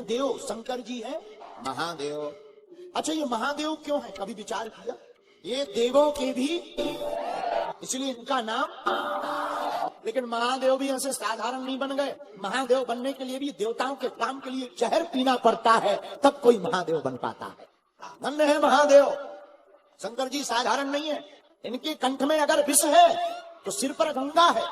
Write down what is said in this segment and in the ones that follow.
हैं देव, शंकर जी हैं महादेव। अच्छा, ये महादेव क्यों है, कभी विचार किया? ये देवों के भी, इसलिए इनका नाम। लेकिन महादेव भी ऐसे साधारण नहीं बन गए। महादेव बनने के लिए भी देवताओं के काम के लिए जहर पीना पड़ता है, तब कोई महादेव बन पाता है। धन्य है महादेव। शंकर जी साधारण नहीं है। इनके कंठ में अगर विष है तो सिर पर गंगा है,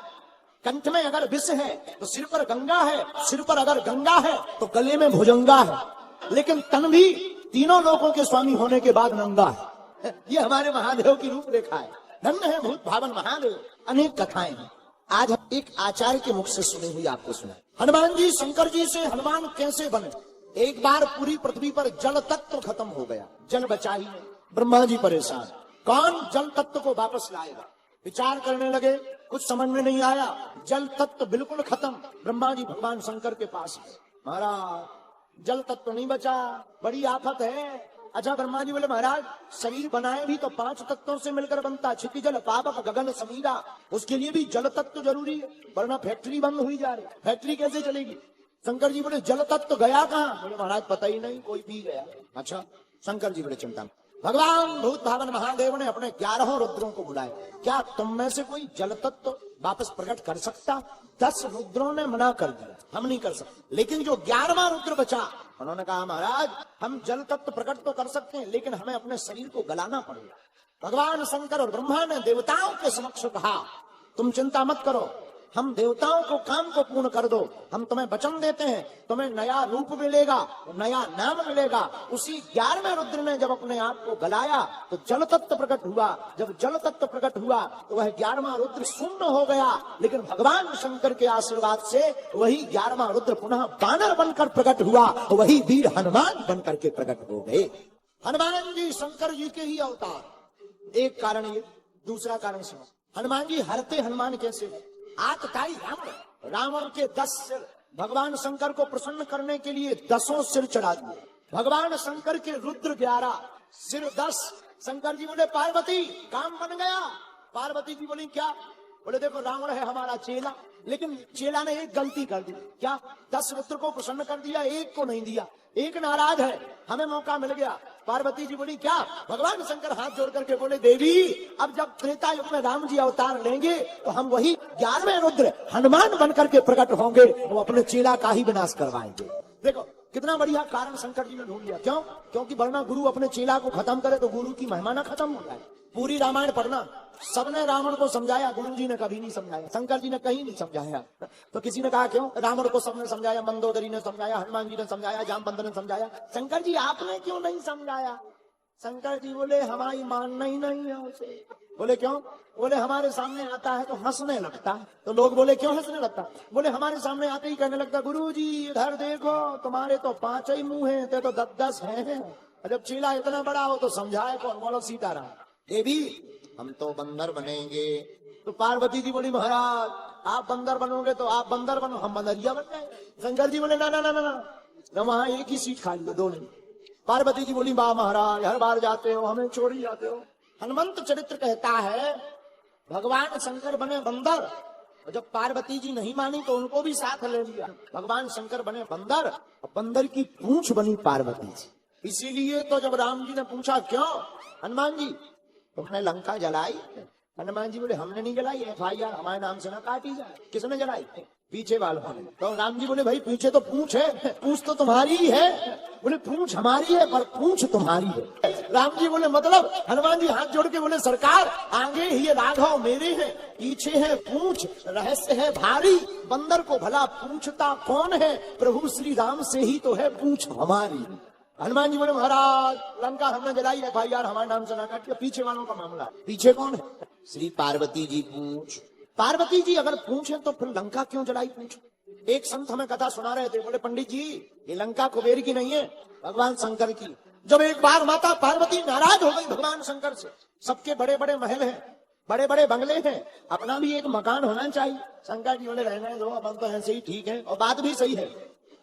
कंठ में अगर विष है तो सिर पर गंगा है, सिर पर अगर गंगा है तो गले में भुजंगा है। लेकिन तन भी तीनों लोकों के स्वामी होने के बाद नंगा है। ये हमारे महादेव की रूपरेखा है। धन्य है भूत भावन महादेव। अनेक कथाएं हैं, आज हम एक आचार्य के मुख से सुनी हुई आपको सुना। हनुमान जी, शंकर जी से हनुमान कैसे बने? एक बार पूरी पृथ्वी पर जल तत्व खत्म हो गया, जल बचा ही नहीं। ब्रह्मा जी परेशान, कौन जल तत्व को वापस लाएगा? विचार करने लगे, कुछ समझ में नहीं आया, जल तत्व बिल्कुल खत्म। ब्रह्मा जी भगवान शंकर के पास, महाराज जल तत्व नहीं बचा, बड़ी आफत है। अच्छा, ब्रह्मा जी बोले महाराज शरीर बनाए भी तो 5 तत्वों से मिलकर बनता, क्षिति जल पावक गगन समीरा, उसके लिए भी जल तत्व जरूरी है, वरना फैक्ट्री बंद हुई जा रही, फैक्ट्री कैसे चलेगी? शंकर जी बोले जल तत्व गया कहाँ? बोले महाराज पता ही नहीं, कोई पी गया। अच्छा, शंकर जी बोले चिंता। भगवान भूत भावन महादेव ने अपने 11 रुद्रों को बुलाए, क्या तुम में से कोई जल तत्व वापस प्रकट कर सकता? 10 रुद्रों ने मना कर दिया, हम नहीं कर सकते। लेकिन जो 11वां रुद्र बचा, उन्होंने कहा महाराज हम जल तत्व प्रकट तो कर सकते हैं, लेकिन हमें अपने शरीर को गलाना पड़ेगा। भगवान शंकर और ब्रह्मा ने देवताओं के समक्ष कहा तुम चिंता मत करो, हम देवताओं को काम को पूर्ण कर दो, हम तुम्हें वचन देते हैं, तुम्हें नया रूप मिलेगा, नया नाम मिलेगा। उसी 11वें रुद्र ने जब अपने आप को गलाया तो जल तत्व प्रकट हुआ। जब जल तत्व प्रकट हुआ तो वह 11वां रुद्र शून्य हो गया। लेकिन भगवान शंकर के आशीर्वाद से वही 11वां रुद्र पुनः बानर बनकर प्रकट हुआ, वही वीर हनुमान बनकर के प्रकट हो गए। हनुमान जी शंकर जी के ही अवतार। एक कारण ये, दूसरा कारण सुनो, हनुमान जी हरते हनुमान कैसे? आतताई रावण, रावण के 10 सिर भगवान शंकर को प्रसन्न करने के लिए 10 सिर चढ़ा दिए। भगवान शंकर के रुद्र 11, सिर 10। शंकर जी बोले पार्वती काम बन गया। पार्वती जी बोली क्या? बोले देखो रावण है हमारा चेला, लेकिन चेला ने एक गलती कर दी। क्या? 10 रुद्र को प्रसन्न कर दिया, एक को नहीं दिया, एक नाराज है, हमें मौका मिल गया। पार्वती जी बोली क्या? भगवान शंकर हाथ जोड़ करके बोले देवी अब जब त्रेता युग में राम जी अवतार लेंगे तो हम वही 11वें रुद्र हनुमान बनकर के प्रकट होंगे, वो अपने चेला का ही विनाश करवाएंगे। देखो कितना बढ़िया कारण शंकर जी ने ढूंढ लिया। क्यों? क्योंकि वरना गुरु अपने चेला को खत्म करे तो गुरु की महिमा ना खत्म हो जाए। पूरी रामायण पढ़ना, सबने रावण को समझाया, गुरु जी ने कभी नहीं समझाया, शंकर जी ने कहीं नहीं समझाया। तो किसी ने कहा क्यों? रावण को सबने समझाया, मंदोदरी ने समझाया, हनुमान जी ने समझाया, जामवंत ने समझाया, शंकर जी आपने क्यों नहीं समझाया? शंकर जी बोले हमारी मानना ही नहीं है उसे। बोले क्यों? बोले हमारे सामने आता है तो हंसने लगता है। तो लोग बोले क्यों हंसने लगता? बोले हमारे सामने आते ही कहने लगता गुरु जी इधर देखो तुम्हारे तो 5 ही मुंह हैं, ते तो 10 हैं। जब चीला इतना बड़ा हो तो समझाए कौन? बोलो सीताराम। देवी हम तो बंदर बनेंगे। तो पार्वती जी बोली महाराज आप बंदर बनोगे तो आप बंदर बनो, हम बंदरिया बन जाएंगे। शंकर जी बोले ना ना ना ना ना, वहां एक ही सीट खाली है, 2 नहीं। पार्वती जी बोली वाह महाराज हर बार जाते हो, हमें छोड़ ही जाते हो। हनुमंत चरित्र कहता है भगवान शंकर बने बंदर, और जब पार्वती जी नहीं मानी तो उनको भी साथ ले लिया। भगवान शंकर बने बंदर और बंदर की पूंछ बनी पार्वती जी। इसीलिए तो जब राम जी ने पूछा क्यों हनुमान जी तुमने लंका जलाई? हनुमान जी बोले हमने नहीं जलाई, FIR हमारे नाम से ना काटी जाए। किसने जलाई? पीछे वालों ने। तो राम जी बोले भाई पीछे तो पूंछ है, पूंछ तो तुम्हारी ही है। बोले पूंछ हमारी है पर पूंछ तुम्हारी है। राम जी बोले मतलब? हनुमान जी हाथ जोड़ के बोले सरकार आगे ही राघव मेरे हैं, पीछे है पूंछ, रहस्य है भारी। बंदर को भला पूंछता कौन है? प्रभु श्री राम से ही तो है पूंछ हमारी। हनुमान जी बोले महाराज लंका हमने जलाई, FIR हमारे नाम से ना काटिए, पीछे वालों का मामला। पीछे कौन है? श्री पार्वती जी पूंछ। पार्वती जी अगर पूछे तो फिर लंका क्यों जलाई पूछ? एक संत हमें कथा सुना रहे थे, बोले पंडित जी ये लंका कुबेर की नहीं है, भगवान शंकर की। जब एक बार माता पार्वती नाराज हो गई भगवान शंकर से, सबके बड़े बड़े महल हैं, बड़े बड़े बंगले हैं, अपना भी एक मकान होना चाहिए। शंकर जी बोले रहने दो, अपन तो ऐसे ही ठीक है। और बात भी सही है,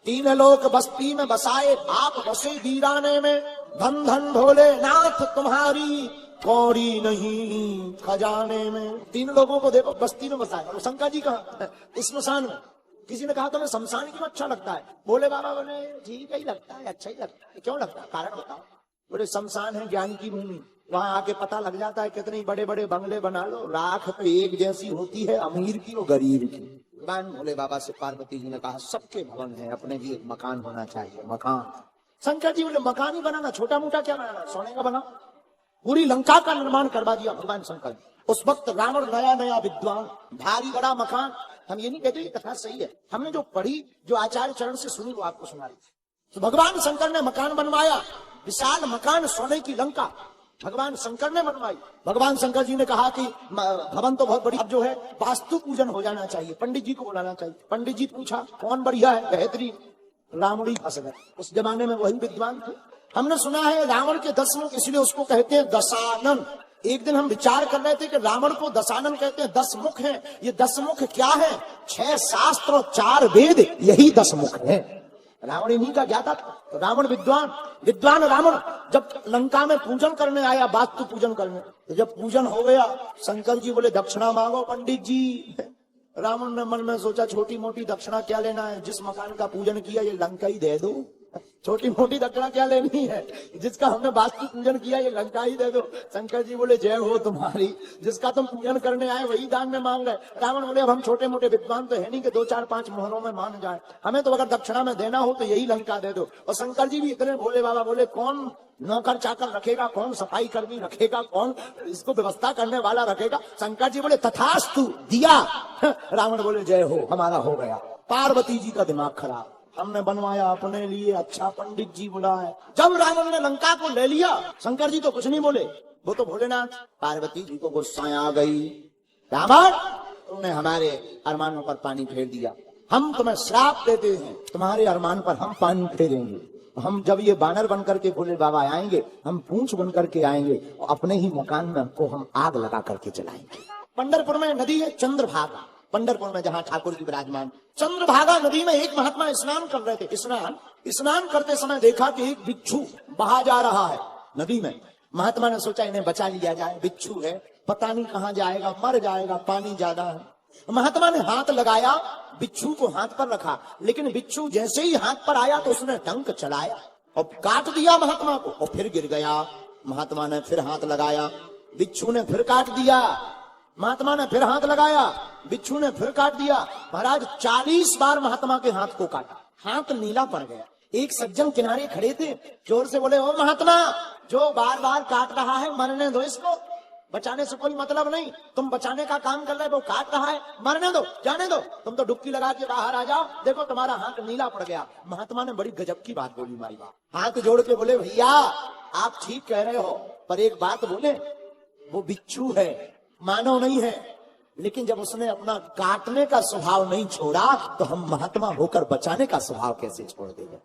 3 लोक बस्ती में बसाए आप बसे वीराने में, धन धन भोलेनाथ तुम्हारी कौड़ी नहीं खजाने में। 3 लोगों को देखो बस्ती में बसाया, शंकर जी कहाँ? स्मशान में। किसी ने कहा तुम्हें शमशान क्यों अच्छा लगता है? बोले बाबा बोले ठीक ही लगता है, अच्छा ही लगता है। क्यों लगता है? कारण बताओ। बोले शमशान है ज्ञान की भूमि, वहां आके पता लग जाता है कितने बड़े बड़े बंगले बना लो, राख तो एक जैसी होती है, अमीर की और गरीब की। भगवान भोले बाबा से पार्वती जी ने कहा सबके भवन है, अपने भी एक मकान होना चाहिए। मकान, शंकर जी बोले मकान ही बनाना, छोटा मोटा क्या बनाना, सोने का बनाओ। पूरी लंका का निर्माण करवा दिया भगवान शंकर जी। उस वक्त रावण नया नया विद्वान, भारी बड़ा मकान। हम ये नहीं कहते ये कथा सही है, हमने जो पढ़ी, जो आचार्य चरण से सुनी वो आपको सुना रही। तो भगवान शंकर ने मकान बनवाया, विशाल मकान, सोने की लंका भगवान शंकर ने बनवाई। भगवान शंकर जी ने कहा कि भवन तो बहुत बड़ी, अब जो है वास्तु पूजन हो जाना चाहिए, पंडित जी को बुलाना चाहिए। पंडित जी पूछा कौन बढ़िया है, बेहतरीन रावण ही फंस गए। उस जमाने में वही विद्वान थे। हमने सुना है रावण के 10 मुख, इसलिए उसको कहते हैं दशानन। एक दिन हम विचार कर रहे थे कि रावण को दशानन कहते हैं, 10 मुख हैं। ये 10 मुख क्या है? 6 शास्त्र और 4 वेद, यही 10 मुख है। रावण इन्हीं का ज्ञाता था। तो रावण विद्वान रावण जब लंका में पूजन करने आया, वास्तु पूजन करने, तो जब पूजन हो गया, शंकर जी बोले दक्षिणा मांगो पंडित जी। रावण ने मन में सोचा छोटी मोटी दक्षिणा क्या लेना है, जिस मकान का पूजन किया ये लंका ही दे दो। छोटी मोटी दक्षिणा क्या लेनी है, जिसका हमने वास्तु पूजन किया ये लंका ही दे दो। शंकर जी बोले जय हो तुम्हारी, जिसका तुम पूजन करने आए वही दान में मांग रहे। रावण बोले अब हम छोटे मोटे विद्वान तो है नहीं कि 2-4-5 मोहरों में मान जाए, हमें तो अगर दक्षिणा में देना हो तो यही लंका दे दो। और शंकर जी भी इतने भोले बाबा, बोले कौन नौकर चाकर रखेगा, कौन सफाई कर्मी रखेगा, कौन इसको व्यवस्था करने वाला रखेगा। शंकर जी बोले तथास्तु, दिया। रावण बोले जय हो, हमारा हो गया। पार्वती जी का दिमाग खराब, हमने बनवाया अपने लिए, अच्छा पंडित जी बुलाए। जब रावण ने लंका को ले लिया, शंकर जी तो कुछ नहीं बोले, वो तो भोलेनाथ। पार्वती जी को गुस्सा आ गई, रावण तुमने हमारे अरमानों पर पानी फेर दिया, हम तुम्हें श्राप देते हैं, तुम्हारे अरमान पर हम पानी फेरेंगे। हम जब ये बानर बन करके भोले बाबा आएंगे, हम पूंछ बन करके आएंगे और अपने ही मकान में हमको हम आग लगा करके चलाएंगे। पंढरपुर में नदी है चंद्रभागा, पंढरपुर में जहाँ ठाकुर जी विराजमान, चंद्रभागा नदी में एक महात्मा स्नान कर रहे थे। स्नान करते समय देखा कि एक बिच्छू बहा जा रहा है नदी में। महात्मा ने सोचा इन्हें बचा लिया जाए, बिच्छू है, पता नहीं कहाँ जाएगा, मर जाएगा, पानी ज्यादा है। महात्मा ने हाथ लगाया, बिच्छू को हाथ पर रखा, लेकिन बिच्छू जैसे ही हाथ पर आया तो उसने डंक चलाया और काट दिया महात्मा को, और फिर गिर गया। महात्मा ने फिर हाथ लगाया, बिच्छू ने फिर काट दिया। महात्मा ने फिर हाथ लगाया, बिच्छू ने फिर काट दिया। महाराज 40 बार महात्मा के हाथ को काटा, हाथ नीला पड़ गया। एक सज्जन किनारे खड़े थे, जोर से बोले ओ महात्मा, जो बार बार काट रहा है मरने दो इसको, बचाने से कोई मतलब नहीं, तुम बचाने का काम कर रहे हो, वो काट रहा है, मरने दो, जाने दो, तुम तो डुबकी लगा के बाहर आ जाओ, देखो तुम्हारा हाथ नीला पड़ गया। महात्मा ने बड़ी गजब की बात बोली, मारी बात, हाथ जोड़ के बोले भैया आप ठीक कह रहे हो, पर एक बात बोले, वो बिच्छू है, मानव नहीं है, लेकिन जब उसने अपना काटने का स्वभाव नहीं छोड़ा तो हम महात्मा होकर बचाने का स्वभाव कैसे छोड़ देंगे।